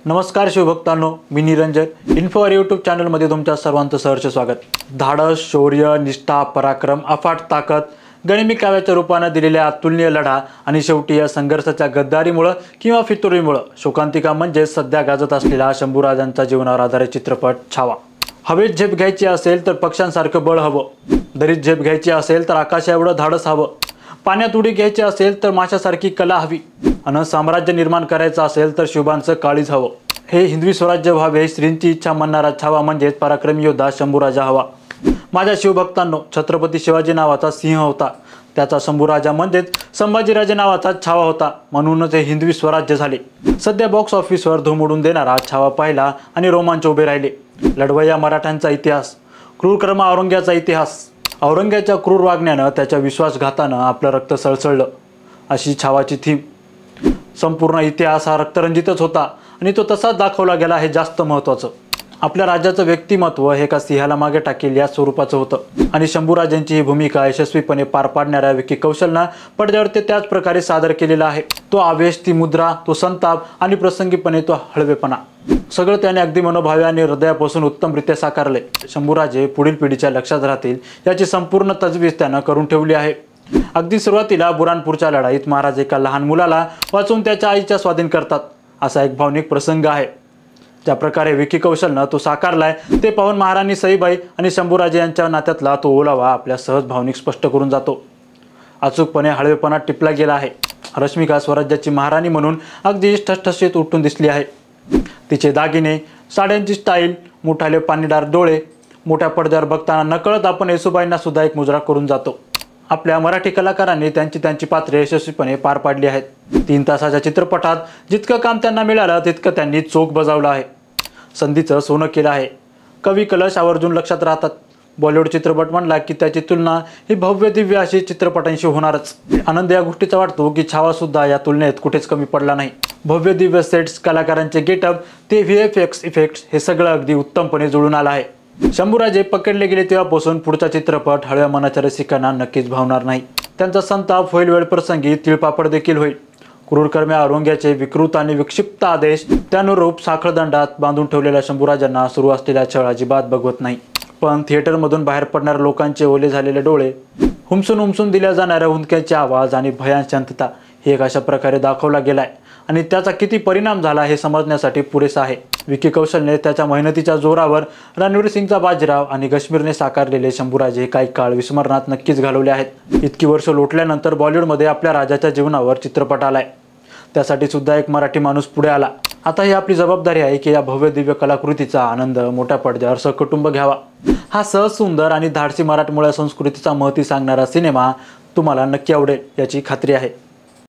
नमस्कार शिवभक्तांनो, मी Niranjan. Info YouTube चॅनलमध्ये तुमच्या सर्वांचं सहर्ष स्वागत. धाडस, शौर्य, निष्ठा, पराक्रम, अफाट ताकद, गनिमी काव्याच्या रूपाने दिलेल्या अतुलनीय लढा आणि शेवटी या संघर्षाच्या गद्दारीमुळे किंवा फितुरीमुळे शोकांतिका म्हणजे सध्या गाजत असलेला शंभूराजांचा जीवनावर आधारित चित्रपट छावा. हवेत झेप घ्यायची असेल तर पक्ष्यांसारखं बळ हवं, दरीत झेप घ्यायची असेल तर आकाशा एवढं धाडस हवं, पाण्यात उडी घ्यायची असेल तर माशासारखी कला हवी, आणि साम्राज्य निर्माण करायचं असेल तर शुभांचं काळीज हवं. हे हिंदवी स्वराज्य व्हावे श्रींची इच्छा म्हणणारा छावा म्हणजेच पराक्रमी योद्धा शंभूराजा हवा. माझ्या शिवभक्तांनो, छत्रपती शिवाजी नावाचा सिंह होता, त्याचा शंभूराजा म्हणजेच संभाजीराजे नावाचा छावा होता, म्हणूनच हे हिंदवी स्वराज्य झाले. सध्या बॉक्स ऑफिसवर धूम उडून देणारा छावा पाहिला आणि रोमांच उभे राहिले. लढवय्या मराठ्यांचा इतिहास, क्रूरकर्म औरंग्याचा इतिहास. औरंग्याच्या क्रूर वागण्यानं, त्याच्या विश्वासघातानं आपलं रक्त सळसळलं, अशी छावाची थीम. संपूर्ण इतिहास हा रक्तरंजितच होता आणि तो तसाच दाखवला गेला हे जास्त महत्त्वाचं. आपल्या राज्याचं व्यक्तिमत्व हे एका सिंहाला मागे टाकेल या स्वरूपाचं होतं आणि शंभूराजांची ही भूमिका यशस्वीपणे पार पाडणाऱ्या विकी कौशलनं पडद्यावर ते त्याच प्रकारे सादर केलेला आहे. तो आवेश, ती मुद्रा, तो संताप आणि प्रसंगीपणे तो हळवेपणा, सगळं त्याने अगदी मनोभावे आणि हृदयापासून उत्तमरित्या साकारले. शंभूराजे पुढील पिढीच्या लक्षात राहतील याची संपूर्ण तजवीज त्यानं करून ठेवली आहे. अगदी सुरुवातीला बुरानपूरच्या लढाईत महाराज एका लहान मुलाला वाचवून त्याच्या आईच्या स्वाधीन करतात, असा एक भावनिक प्रसंग आहे. ज्या प्रकारे विकी कौशलनं तो साकारलाय ते पाहून महाराणी सईबाई आणि शंभूराजे यांच्या नात्यातला तो ओलावा आपल्या सहज भावनिक स्पष्ट करून जातो. अचूकपणे हळवेपणा टिपला गेला आहे. रश्मिका स्वराज्याची महाराणी म्हणून अगदी ठसठशीत उठून दिसली आहे. तिचे दागिने, साड्यांची स्टाईल, मोठाले पाणीदार डोळे, मोठ्या पडद्यावर बघताना नकळत आपण येसूबाईंना सुद्धा एक मुजरा करून जातो. आपल्या मराठी कलाकारांनी त्यांची पात्रे यशस्वीपणे पार पाडली आहेत. 3 तासाच्या चित्रपटात जितकं काम त्यांना मिळालं तितकं त्यांनी चोख बजावलं आहे. संधीचं सोनं केलं आहे. कवी कलश आवर्जून लक्षात राहतात. बॉलिवूड चित्रपट म्हणला की त्याची तुलना ही भव्य दिव्य अशी चित्रपटांशी होणारच. आनंद या गोष्टीचा वाटतो की छावा सुद्धा या तुलनेत कुठेच कमी पडला नाही. भव्य दिव्य सेट्स, कलाकारांचे गेटअप, ते VFX इफेक्ट्स, हे सगळं अगदी उत्तमपणे जुळून आलं आहे. शंभूराजे पकडले गेले तेव्हापासून पुढचा चित्रपट हळव्या मनाच्या रसिकांना नक्कीच भावणार नाही. त्यांचा संताप होईल, वेळ प्रसंगी तिळपापड देखील होईल. क्रूरकर्म्या औरंग्याचे विकृत आणि विक्षिप्त आदेश, त्यानुरूप साखळदंडात बांधून ठेवलेल्या शंभूराजांना सुरू असलेला छळ अजिबात बघवत नाही. पण थिएटरमधून बाहेर पडणाऱ्या लोकांचे ओले झालेले डोळे, हुमसून दिल्या जाणाऱ्या हुंदक्याचे आवाज आणि भयान शांतता हे एक अशा प्रकारे दाखवला गेलाय आणि त्याचा किती परिणाम झाला हे समजण्यासाठी पुरेसा आहे. विकी कौशलने त्याच्या मेहनतीच्या जोरावर रणवीर सिंगचा बाजीराव आणि काश्मीरने साकारलेले शंभूराजे काही काळ विस्मरणात नक्कीच घालवले आहेत. इतकी वर्ष लोटल्यानंतर बॉलिवूडमध्ये आपल्या राजाच्या जीवनावर चित्रपट आलाय. त्यासाठी सुद्धा एक मराठी माणूस पुढे आला. आता ही आपली जबाबदारी आहे की या भव्य दिव्य कलाकृतीचा आनंद मोठ्या पडद्यावर सहकुटुंब घ्यावा. हा सहज, सुंदर आणि धाडसी मराठमोळ्या संस्कृतीचा महती सांगणारा सिनेमा तुम्हाला नक्की आवडेल याची खात्री आहे.